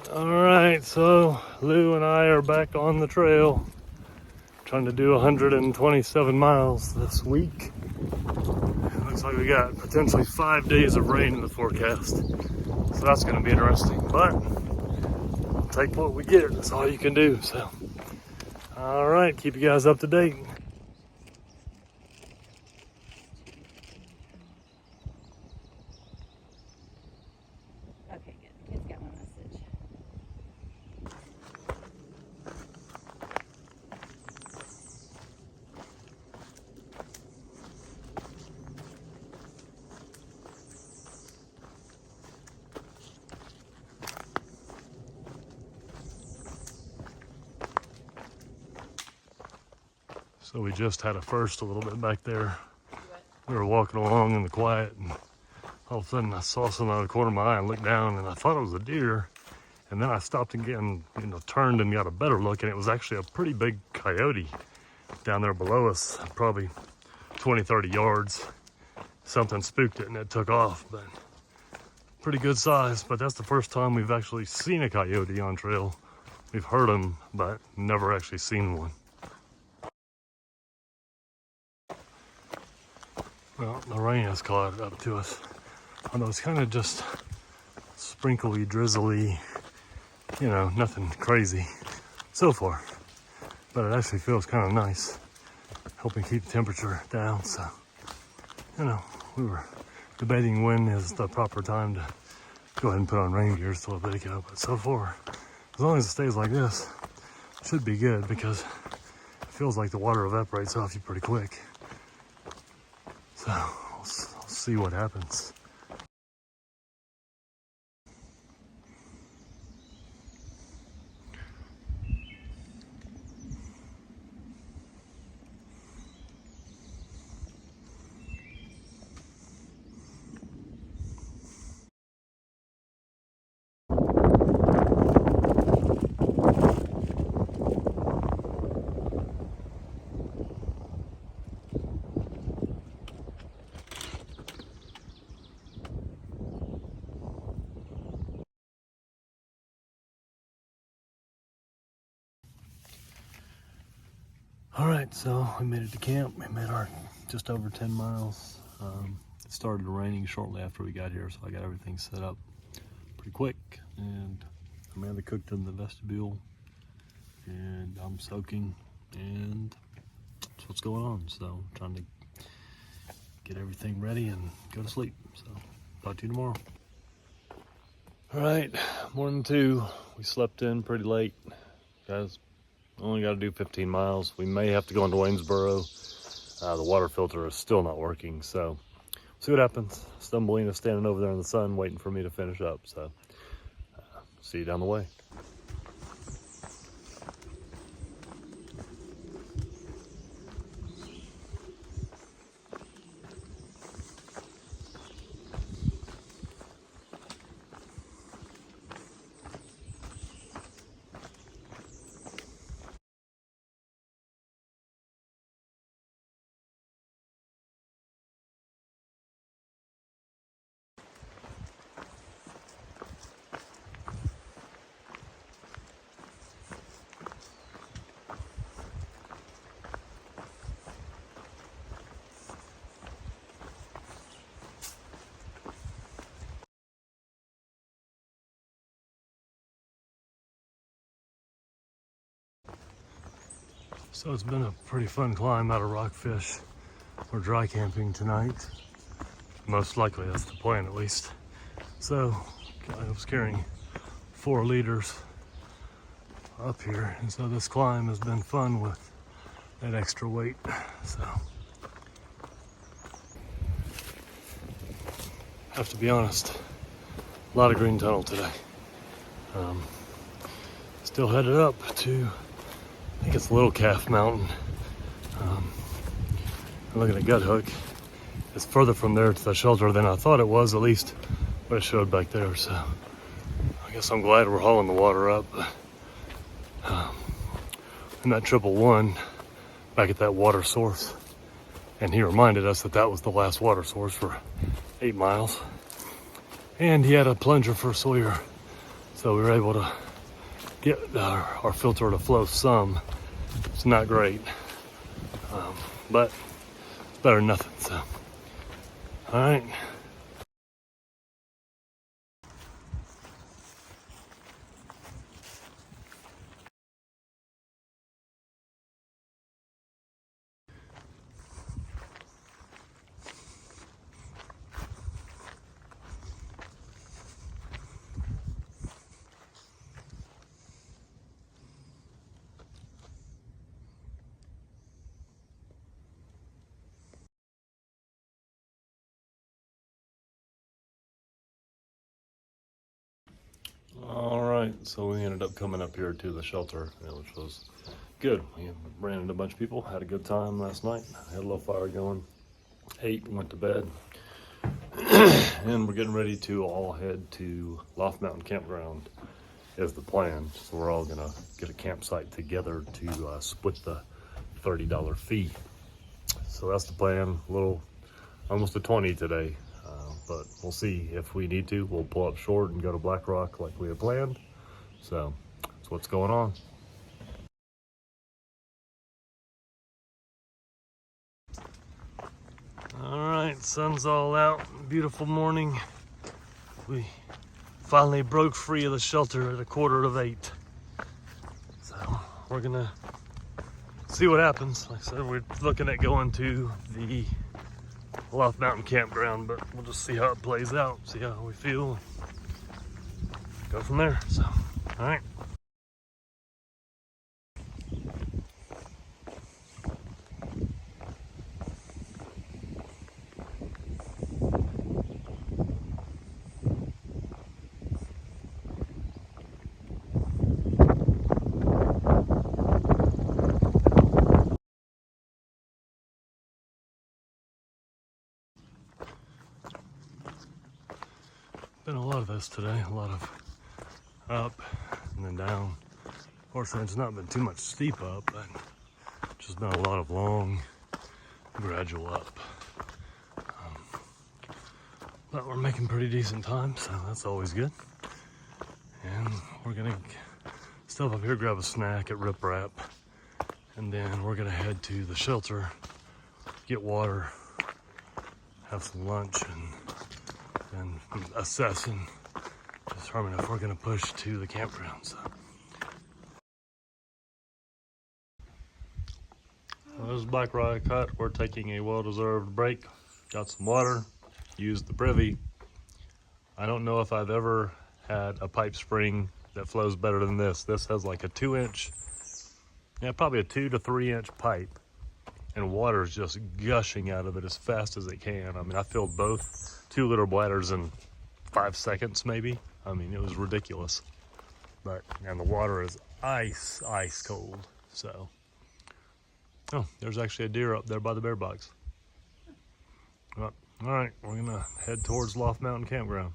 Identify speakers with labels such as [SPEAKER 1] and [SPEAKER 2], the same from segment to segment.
[SPEAKER 1] Alright, so Lou and I are back on the trail, trying to do 127 miles this week. It looks like we got potentially 5 days of rain in the forecast, so that's going to be interesting, but we'll take what we get. That's all you can do. So, alright, keep you guys up to date.
[SPEAKER 2] Okay, good. Kids got my message.
[SPEAKER 1] So we just had a first a little bit back there. We were walking along in the quiet, and all of a sudden I saw something out of the corner of my eye and looked down, and I thought it was a deer. And then I stopped again, turned and got a better look, and it was actually a pretty big coyote down there below us, probably 20, 30 yards. Something spooked it and it took off, but pretty good size. But that's the first time we've actually seen a coyote on trail. We've heard them, but never actually seen one. Well, the rain has caught up to us. Although it's kind of just sprinkly, drizzly, nothing crazy so far. But it actually feels kind of nice, helping keep the temperature down. So, we were debating when is the proper time to go ahead and put on rain gear a little bit ago. But so far, as long as it stays like this, it should be good, because it feels like the water evaporates off you pretty quick. So I'll see what happens. All right, so we made it to camp. We made our just over 10 miles. It started raining shortly after we got here, so I got everything set up pretty quick. And Amanda cooked in the vestibule, and I'm soaking, and that's what's going on. So I'm trying to get everything ready and go to sleep. So talk to you tomorrow. All right, morning 2. We slept in pretty late, guys. Only got to do 15 miles. We may have to go into Waynesboro. The water filter is still not working, so see what happens. Stumblelina's standing over there in the sun waiting for me to finish up, so see you down the way. So it's been a pretty fun climb out of Rockfish. We're dry camping tonight. Most likely, that's the plan at least. So I was carrying 4 liters up here, and so this climb has been fun with that extra weight. So have to be honest, a lot of green tunnel today. Still headed up to, I think it's Little Calf Mountain. Look at the gut hook. It's further from there to the shelter than I thought it was, at least what it showed back there. So I guess I'm glad we're hauling the water up. And that 111 back at that water source. And he reminded us that that was the last water source for 8 miles. And he had a plunger for Sawyer So we were able to get our filter to flow some. It's not great, but it's better than nothing. So, all right. All right, so we ended up coming up here to the shelter, which was good. We ran into a bunch of people, had a good time last night, had a little fire going, ate, went to bed, and we're getting ready to all head to Loft Mountain Campground is the plan. So we're all gonna get a campsite together to split the $30 fee. So that's the plan, almost a 20 today. But we'll see if we need to. We'll pull up short and go to Black Rock like we had planned. So that's what's going on. All right, sun's all out. Beautiful morning. We finally broke free of the shelter at 7:45. So we're gonna see what happens. Like I said, we're looking at going to the Loft Mountain Campground, but we'll just see how it plays out, see how we feel, go from there. So, all right. Been a lot of this today, a lot of up and then down. Fortunately, it's not been too much steep up, but just been a lot of long, gradual up. But we're making pretty decent time, so that's always good. And we're gonna stop up here, grab a snack at Rip Rap, and then we're gonna head to the shelter, get water, have some lunch, and assess and determine if we're gonna push to the campground. So. Well, this is Black Rock Hut. We're taking a well-deserved break. Got some water, used the privy. I don't know if I've ever had a pipe spring that flows better than this. This has like a 2-inch, probably a 2 to 3 inch pipe, and water is just gushing out of it as fast as it can. I mean, I filled both 2-liter bladders in 5 seconds maybe. I mean, it was ridiculous. And the water is ice cold. So, oh, there's actually a deer up there by the bear box. Well, all right, we're gonna head towards Loft Mountain Campground.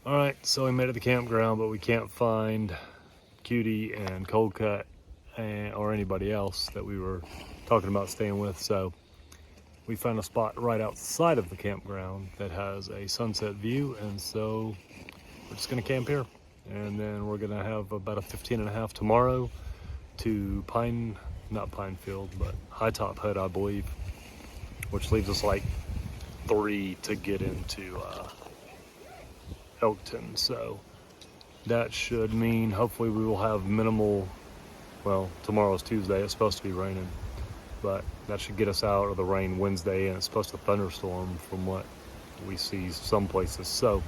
[SPEAKER 1] All right, so we made it to the campground, but we can't find Cutie and Cold Cut or anybody else that we were talking about staying with. So we found a spot right outside of the campground that has a sunset view, and so we're just gonna camp here. And then we're gonna have about a 15 and a half tomorrow to Pine not Pine Field, but High Top Hut, I believe, which leaves us like 3 to get into Elkton. So that should mean hopefully we will have minimal, well, tomorrow's Tuesday, it's supposed to be raining, but that should get us out of the rain Wednesday, and it's supposed to thunderstorm from what we see some places. So,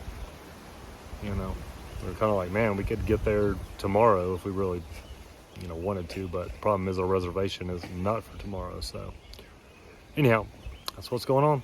[SPEAKER 1] you know, we're kind of like, man, we could get there tomorrow if we really, you know, wanted to, but the problem is our reservation is not for tomorrow. So anyhow, that's what's going on.